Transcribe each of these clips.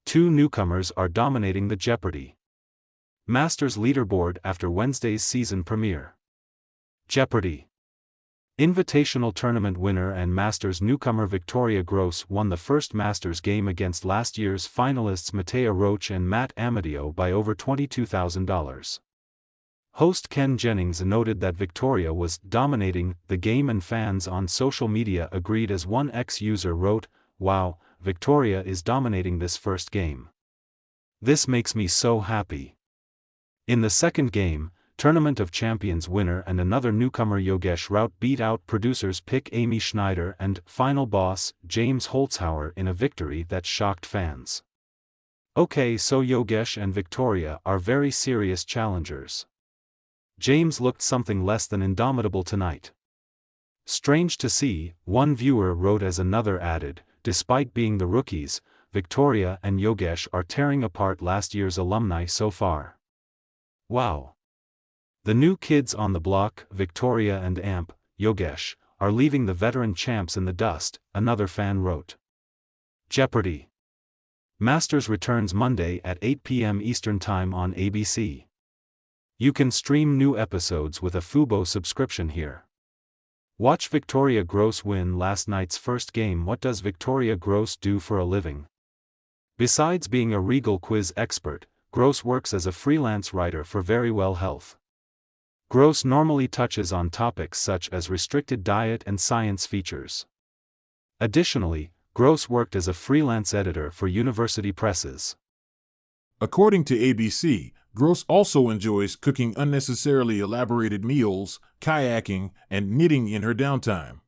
Two newcomers are dominating the Jeopardy! Masters leaderboard after Wednesday's season premiere. Jeopardy! Invitational tournament winner and Masters newcomer Victoria Groce won the first Masters game against last year's finalists Mattea Roach and Matt Amadio by over $22,000. Host Ken Jennings noted that Victoria was dominating the game, and fans on social media agreed, as one ex-user wrote, "Wow, Victoria is dominating this first game. This makes me so happy." In the second game, Tournament of Champions winner and another newcomer Yogesh Raut beat out producers pick Amy Schneider and final boss James Holzhauer in a victory that shocked fans. Okay, so Yogesh and Victoria are very serious challengers. James looked something less than indomitable tonight. Strange to see, one viewer wrote, as another added, despite being the rookies, Victoria and Yogesh are tearing apart last year's alumni so far. Wow. The new kids on the block, Victoria and Yogesh, are leaving the veteran champs in the dust, another fan wrote. Jeopardy! Masters returns Monday at 8 p.m. Eastern Time on ABC. You can stream new episodes with a Fubo subscription here. Watch Victoria Groce win last night's first game. What does Victoria Groce do for a living? Besides being a Regal quiz expert, Groce works as a freelance writer for Verywell Health. Groce normally touches on topics such as restricted diet and science features. Additionally, Groce worked as a freelance editor for university presses. According to ABC, Groce also enjoys cooking unnecessarily elaborated meals, kayaking, and knitting in her downtime.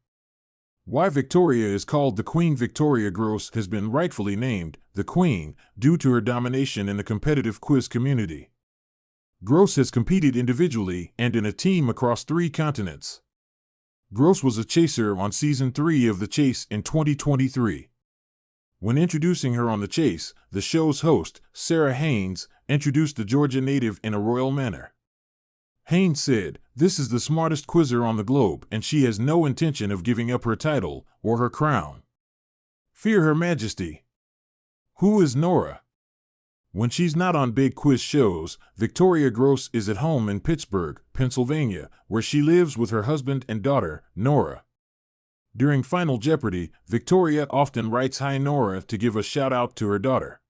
Why Victoria is called the Queen. Victoria Groce has been rightfully named the Queen due to her domination in the competitive quiz community. Groce has competed individually and in a team across 3 continents. Groce was a chaser on Season 3 of The Chase in 2023. When introducing her on The Chase, the show's host, Sarah Haynes, introduced the Georgia native in a royal manner. Haynes said, "This is the smartest quizzer on the globe, and she has no intention of giving up her title or her crown. Fear Her Majesty." Who is Nora? When she's not on big quiz shows, Victoria Groce is at home in Pittsburgh, Pennsylvania, where she lives with her husband and daughter, Nora. During Final Jeopardy, Victoria often writes "Hi Nora" to give a shout-out to her daughter.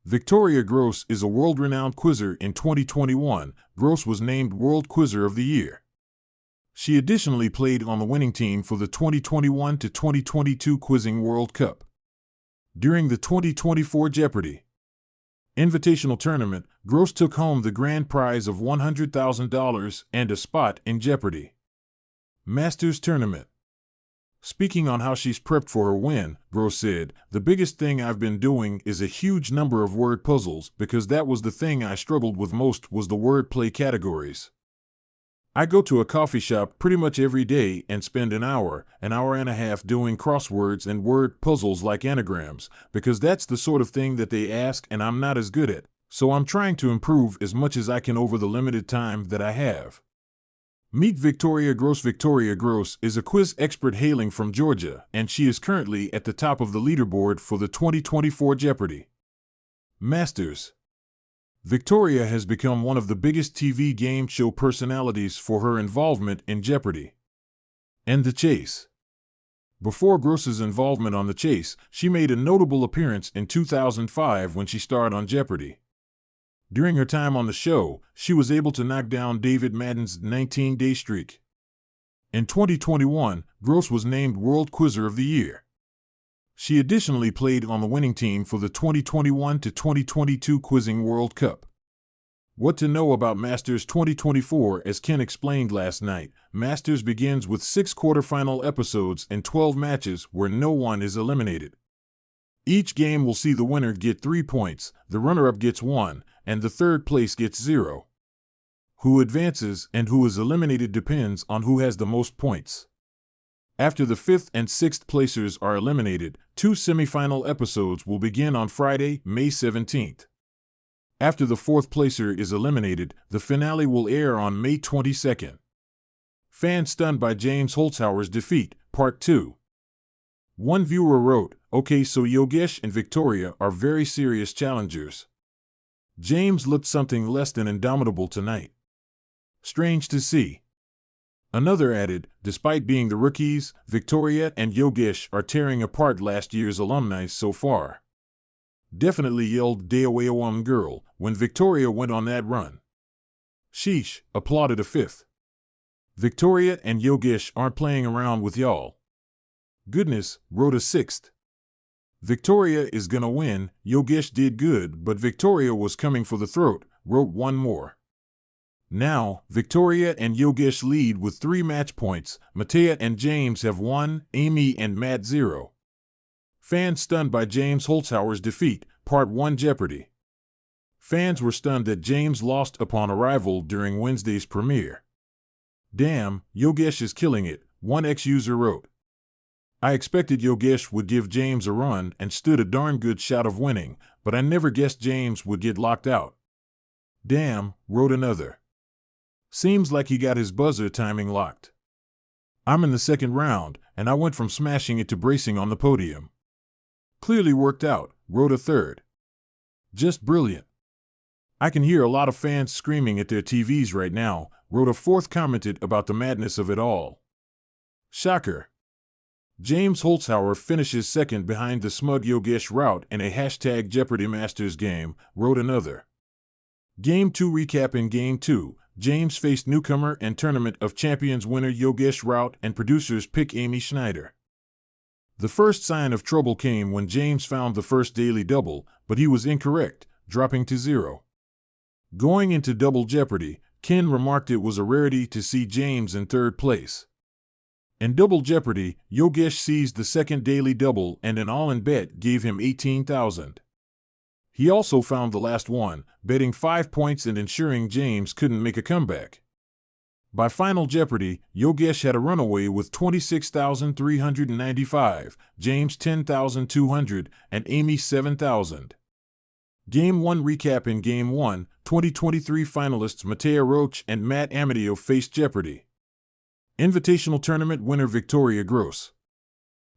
Victoria Groce is a world-renowned quizzer. In 2021, Groce was named World Quizzer of the Year. She additionally played on the winning team for the 2021 to 2022 Quizzing World Cup. During the 2024 Jeopardy! Invitational Tournament, Groce took home the grand prize of $100,000 and a spot in Jeopardy! Masters Tournament. Speaking on how she's prepped for her win, Groce said, "The biggest thing I've been doing is a huge number of word puzzles, because that was the thing I struggled with most, was the wordplay categories. I go to a coffee shop pretty much every day and spend an hour and a half doing crosswords and word puzzles like anagrams, because that's the sort of thing that they ask and I'm not as good at, so I'm trying to improve as much as I can over the limited time that I have." Meet Victoria Groce. Victoria Groce is a quiz expert hailing from Georgia, and she is currently at the top of the leaderboard for the 2024 Jeopardy! Masters. Victoria has become one of the biggest TV game show personalities for her involvement in Jeopardy! And The Chase. Before Groce's involvement on The Chase, she made a notable appearance in 2005 when she starred on Jeopardy! During her time on the show, she was able to knock down David Madden's 19-day streak. In 2021, Groce was named World Quizzer of the Year. She additionally played on the winning team for the 2021 to 2022 Quizzing World Cup. What to know about Masters 2024? As Ken explained last night, Masters begins with 6 quarterfinal episodes and 12 matches where no one is eliminated. Each game will see the winner get 3 points, the runner-up gets 1, and the third place gets 0. Who advances and who is eliminated depends on who has the most points. After the 5th and 6th placers are eliminated, 2 semifinal episodes will begin on Friday, May 17th. After the 4th placer is eliminated, the finale will air on May 22nd. Fans stunned by James Holzhauer's defeat, Part 2. One viewer wrote, Okay, so Yogesh and Victoria are very serious challengers. James looked something less than indomitable tonight. Strange to see. Another added, despite being the rookies, Victoria and Yogesh are tearing apart last year's alumni so far. Definitely yelled "Deawayawam girl" when Victoria went on that run. Sheesh, applauded a fifth. Victoria and Yogesh aren't playing around with y'all. Goodness, wrote a sixth. Victoria is gonna win, Yogesh did good, but Victoria was coming for the throat, wrote one more. Now, Victoria and Yogesh lead with 3 match points, Matea and James have 1, Amy and Matt 0. Fans stunned by James Holzhauer's defeat, Part 1 Jeopardy! Fans were stunned that James lost upon arrival during Wednesday's premiere. Damn, Yogesh is killing it, one ex-user wrote. I expected Yogesh would give James a run and stood a darn good shot of winning, but I never guessed James would get locked out. Damn, wrote another. Seems like he got his buzzer timing locked. I'm in the second round, and I went from smashing it to bracing on the podium. Clearly worked out, wrote a third. Just brilliant. I can hear a lot of fans screaming at their TVs right now, wrote a fourth commented about the madness of it all. Shocker. James Holzhauer finishes second behind the smug Yogesh route in a hashtag Jeopardy Masters game, wrote another. Game 2 recap. In Game 2, James faced newcomer and Tournament of Champions winner Yogesh Rout and producer's pick Amy Schneider. The first sign of trouble came when James found the first daily double, but he was incorrect, dropping to 0. Going into Double Jeopardy, Ken remarked it was a rarity to see James in third place. In Double Jeopardy, Yogesh seized the second daily double and an all-in bet gave him $18,000. He also found the last one, betting 5 points and ensuring James couldn't make a comeback. By Final Jeopardy, Yogesh had a runaway with $26,395, James $10,200, and Amy $7,000. Game 1 recap. In Game 1, 2023 finalists Matea Roach and Matt Amadio faced Jeopardy! Invitational Tournament winner Victoria Groce.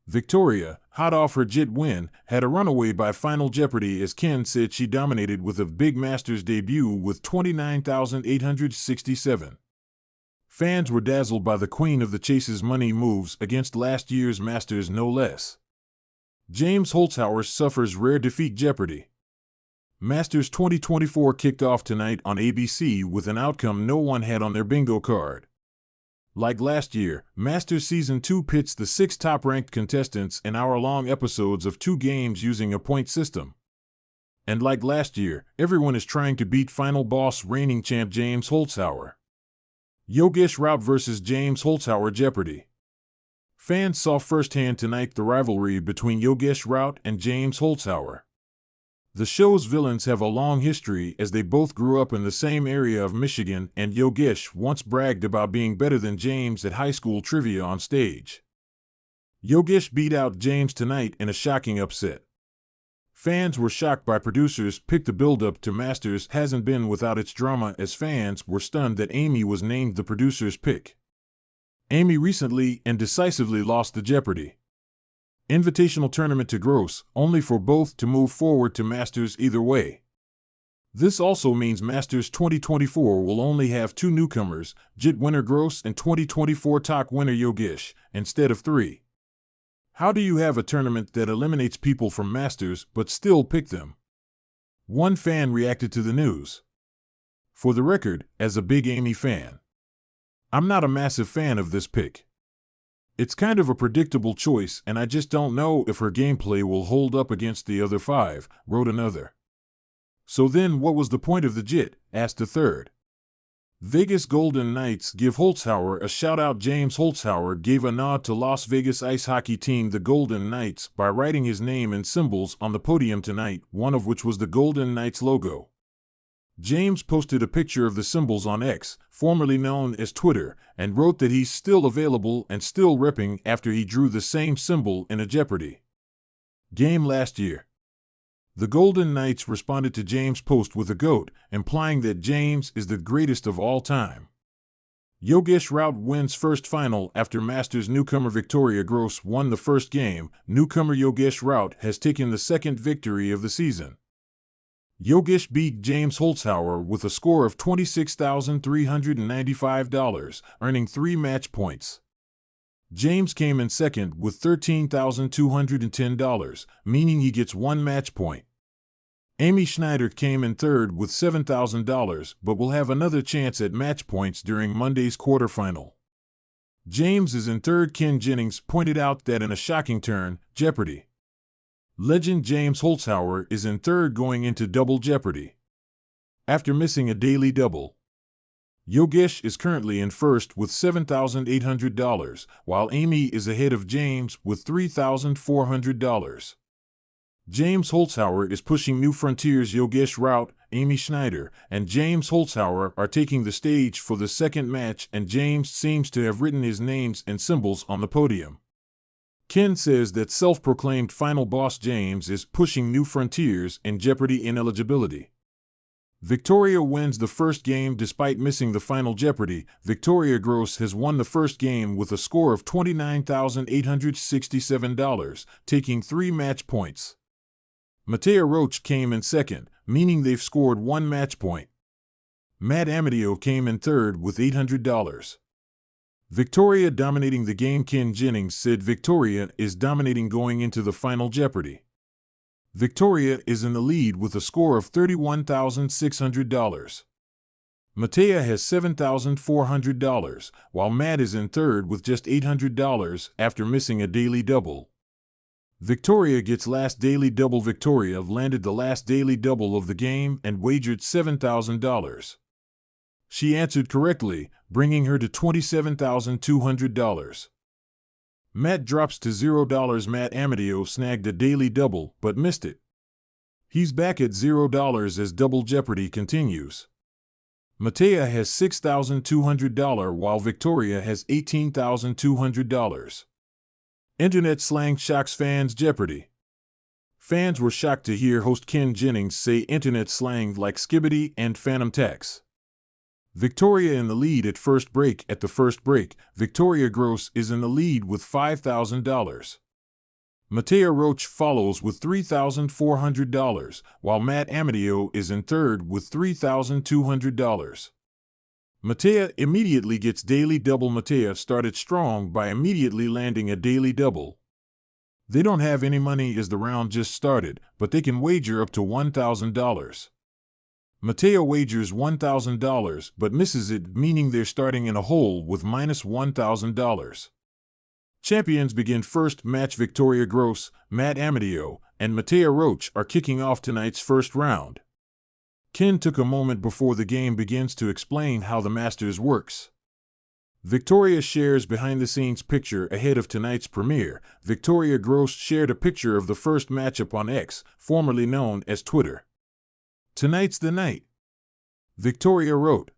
Victoria, hot off her JIT win, had a runaway by Final Jeopardy as Ken said she dominated with a big Masters debut with 29,867. Fans were dazzled by the Queen of the Chase's money moves against last year's Masters no less. James Holzhauer suffers rare defeat Jeopardy! Masters 2024 kicked off tonight on ABC with an outcome no one had on their bingo card. Like last year, Masters Season 2 pits the 6 top-ranked contestants in hour-long episodes of 2 games using a point system. And like last year, everyone is trying to beat final boss reigning champ James Holzhauer. Yogesh Rout vs. James Holzhauer Jeopardy! Fans saw firsthand tonight the rivalry between Yogesh Rout and James Holzhauer. The show's villains have a long history as they both grew up in the same area of Michigan, and Yogesh once bragged about being better than James at high school trivia on stage. Yogesh beat out James tonight in a shocking upset. Fans were shocked by producers' pick. The build-up to Masters hasn't been without its drama as fans were stunned that Amy was named the producer's pick. Amy recently and decisively lost the Jeopardy! Invitational Tournament to Groce, only for both to move forward to Masters either way. This also means Masters 2024 will only have 2 newcomers, JIT winner Groce and 2024 TOC winner Yogesh, instead of 3. How do you have a tournament that eliminates people from Masters but still pick them? One fan reacted to the news. For the record, as a big Amy fan, I'm not a massive fan of this pick. It's kind of a predictable choice, and I just don't know if her gameplay will hold up against the other 5, wrote another. So then what was the point of the JIT? Asked a third. Vegas Golden Knights give Holzhauer a shout-out. James Holzhauer gave a nod to Las Vegas ice hockey team the Golden Knights by writing his name in symbols on the podium tonight, one of which was the Golden Knights logo. James posted a picture of the symbols on X, formerly known as Twitter, and wrote that he's still available and still repping after he drew the same symbol in a Jeopardy! Game last year. The Golden Knights responded to James' post with a GOAT, implying that James is the greatest of all time. Yogesh Raut wins first final after Masters newcomer Victoria Groce won the first game. Newcomer Yogesh Raut has taken the second victory of the season. Yogesh beat James Holzhauer with a score of $26,395, earning 3 match points. James came in second with $13,210, meaning he gets 1 match point. Amy Schneider came in third with $7,000, but will have another chance at match points during Monday's quarterfinal. James is in third. Ken Jennings pointed out that in a shocking turn, Jeopardy! Legend James Holzhauer is in third going into Double Jeopardy! After missing a daily double. Yogesh is currently in first with $7,800, while Amy is ahead of James with $3,400. James Holzhauer is pushing new frontiers. Yogesh Raut, Amy Schneider, and James Holzhauer are taking the stage for the second match, and James seems to have written his names and symbols on the podium. Ken says that self-proclaimed final boss James is pushing new frontiers in Jeopardy ineligibility. Victoria wins the first game despite missing the final Jeopardy! Victoria Groce has won the first game with a score of $29,867, taking 3 match points. Matea Roach came in second, meaning they've scored 1 match point. Matt Amadio came in third with $800. Victoria dominating the game. Ken Jennings said Victoria is dominating going into the final Jeopardy! Victoria is in the lead with a score of $31,600. Matea has $7,400, while Matt is in third with just $800 after missing a daily double. Victoria gets last daily double. Victoria landed the last daily double of the game and wagered $7,000. She answered correctly, bringing her to $27,200. Matt drops to $0. Matt Amadio snagged a daily double but missed it. He's back at $0 as Double Jeopardy continues. Matea has $6,200 while Victoria has $18,200. Internet slang shocks fans. Jeopardy! Fans were shocked to hear host Ken Jennings say internet slang like skibbity and phantom tax. Victoria in the lead at first break. At the first break, Victoria Groce is in the lead with $5,000. Matea Roach follows with $3,400, while Matt Amadio is in third with $3,200. Matea immediately gets daily double. Matea started strong by immediately landing a daily double. They don't have any money as the round just started, but they can wager up to $1,000. Matea wagers $1,000 but misses it, meaning they're starting in a hole with minus $1,000. Champions begin first match. Victoria Groce, Matt Amadio, and Matea Roach are kicking off tonight's first round. Ken took a moment before the game begins to explain how the Masters works. Victoria shares behind-the-scenes picture ahead of tonight's premiere. Victoria Groce shared a picture of the first matchup on X, formerly known as Twitter. Tonight's the night. Victoria wrote,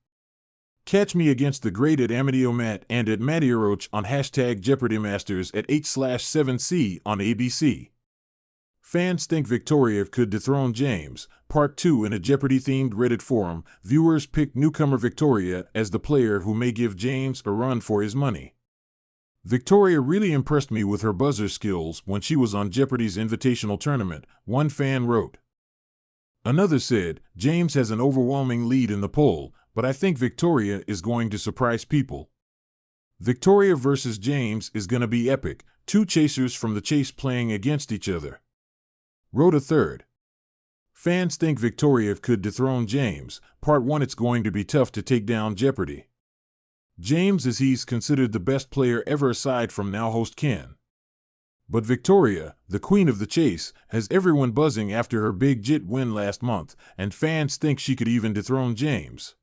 "Catch me against the great at Amadio Matt and at Matea Roach on #JeopardyMasters at 8/7C on ABC. Fans think Victoria could dethrone James. Part 2 in a Jeopardy-themed Reddit forum, viewers picked newcomer Victoria as the player who may give James a run for his money. Victoria really impressed me with her buzzer skills when she was on Jeopardy's invitational tournament," one fan wrote. Another said, "James has an overwhelming lead in the poll, but I think Victoria is going to surprise people. Victoria versus James is going to be epic, 2 chasers from the chase playing against each other," wrote a third. Fans think Victoria could dethrone James. Part 1 It's going to be tough to take down Jeopardy! James is he's considered the best player ever aside from now host Ken. But Victoria, the queen of the chase, has everyone buzzing after her big JIT win last month, and fans think she could even dethrone James.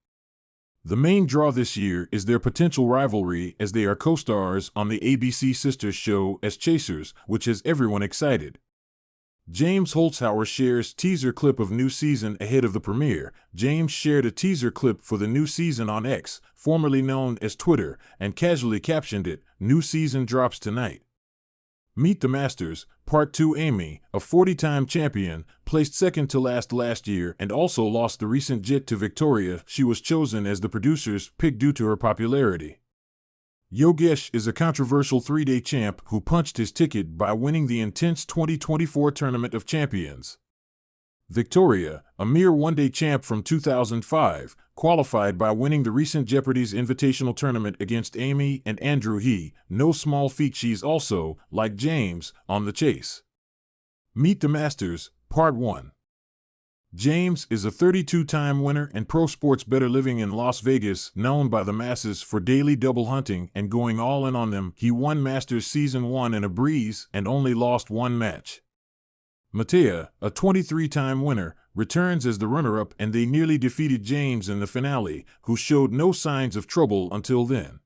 The main draw this year is their potential rivalry as they are co-stars on the ABC sister show as Chasers, which has everyone excited. James Holzhauer shares teaser clip of new season ahead of the premiere. James shared a teaser clip for the new season on X, formerly known as Twitter, and casually captioned it, "New season drops tonight." Meet the Masters, Part 2. Amy, a 40-time champion, placed second to last year and also lost the recent jet to Victoria. She was chosen as the producer's pick due to her popularity. Yogesh is a controversial 3-day champ who punched his ticket by winning the intense 2024 Tournament of Champions. Victoria, a mere 1-day champ from 2005, qualified by winning the recent Jeopardy's Invitational Tournament against Amy and Andrew He. No small feat. She's also, like James, on the chase. Meet the Masters, Part 1. James is a 32-time winner and pro sports bettor living in Las Vegas, known by the masses for daily double hunting and going all in on them. He won Masters Season 1 in a breeze and only lost one match. Matea, a 23-time winner, returns as the runner-up, and they nearly defeated James in the finale, who showed no signs of trouble until then.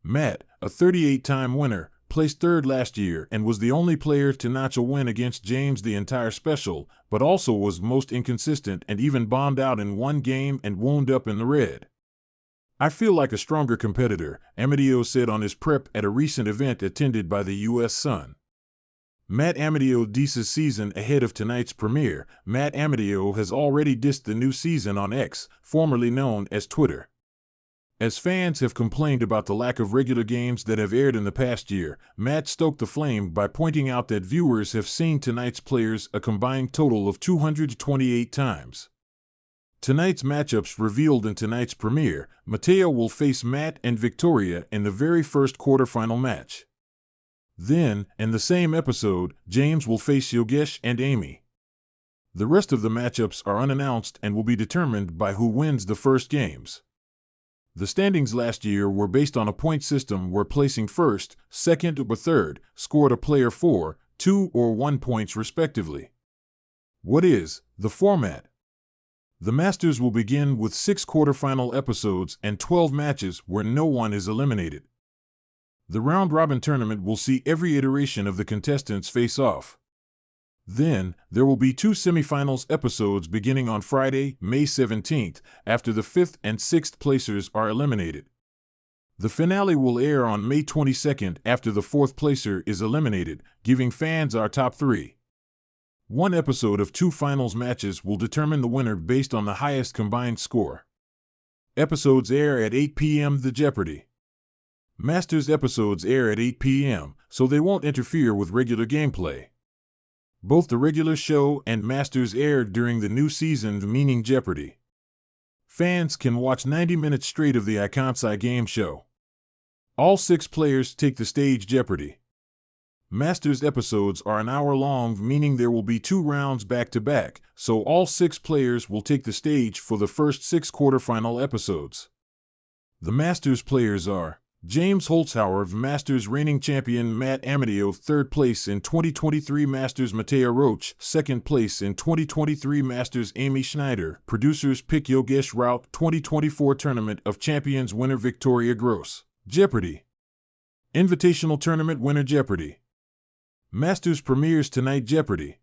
Matt, a 38-time winner, placed third last year and was the only player to notch a win against James the entire special, but also was most inconsistent and even bombed out in one game and wound up in the red. "I feel like a stronger competitor," Amadeo said on his prep at a recent event attended by the U.S. Sun. Matt Amadeo disses season ahead of tonight's premiere. Matt Amadeo has already dissed the new season on X, formerly known as Twitter. As fans have complained about the lack of regular games that have aired in the past year, Matt stoked the flame by pointing out that viewers have seen tonight's players a combined total of 228 times. Tonight's matchups revealed in tonight's premiere. Mateo will face Matt and Victoria in the very first quarterfinal match. Then, in the same episode, James will face Yogesh and Amy. The rest of the matchups are unannounced and will be determined by who wins the first games. The standings last year were based on a point system where placing first, second, or third scored a player 4, 2, or 1 points respectively. What is the format? The Masters will begin with 6 quarterfinal episodes and 12 matches where no one is eliminated. The round-robin tournament will see every iteration of the contestants face off. Then, there will be 2 semifinals episodes beginning on Friday, May 17th, after the 5th and 6th placers are eliminated. The finale will air on May 22nd after the 4th placer is eliminated, giving fans our top 3. One episode of 2 finals matches will determine the winner based on the highest combined score. Episodes air at 8 p.m. The Jeopardy! Masters episodes air at 8 p.m., so they won't interfere with regular gameplay. Both the regular show and Masters aired during the new season, meaning Jeopardy! Fans can watch 90 minutes straight of the Ikansai game show. All 6 players take the stage Jeopardy! Masters episodes are an hour long, meaning there will be 2 rounds back-to-back, so all 6 players will take the stage for the first 6 quarterfinal episodes. The Masters players are James Holzhauer, Masters reigning champion Matt Amadeo, 3rd place in 2023 Masters Mateo Roach, 2nd place in 2023 Masters Amy Schneider, producers pick Yogesh Rout, 2024 Tournament of Champions winner Victoria Groce. Jeopardy! Invitational Tournament winner Jeopardy! Masters premieres tonight Jeopardy!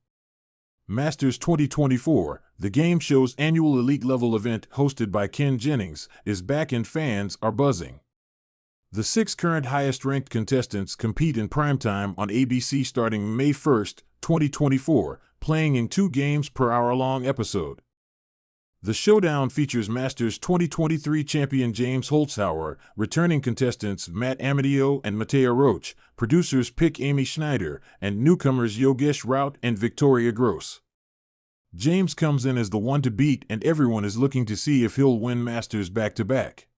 Masters 2024, the game show's annual elite-level event hosted by Jennings, is back and fans are buzzing. The 6 current highest-ranked contestants compete in primetime on ABC starting May 1, 2024, playing in 2 games per hour-long episode. The showdown features Masters 2023 champion James Holzhauer, returning contestants Matt Amadeo and Mateo Roach, producers pick Amy Schneider, and newcomers Yogesh Rout and Victoria Groce. James comes in as the one to beat, and everyone is looking to see if he'll win Masters back-to-back.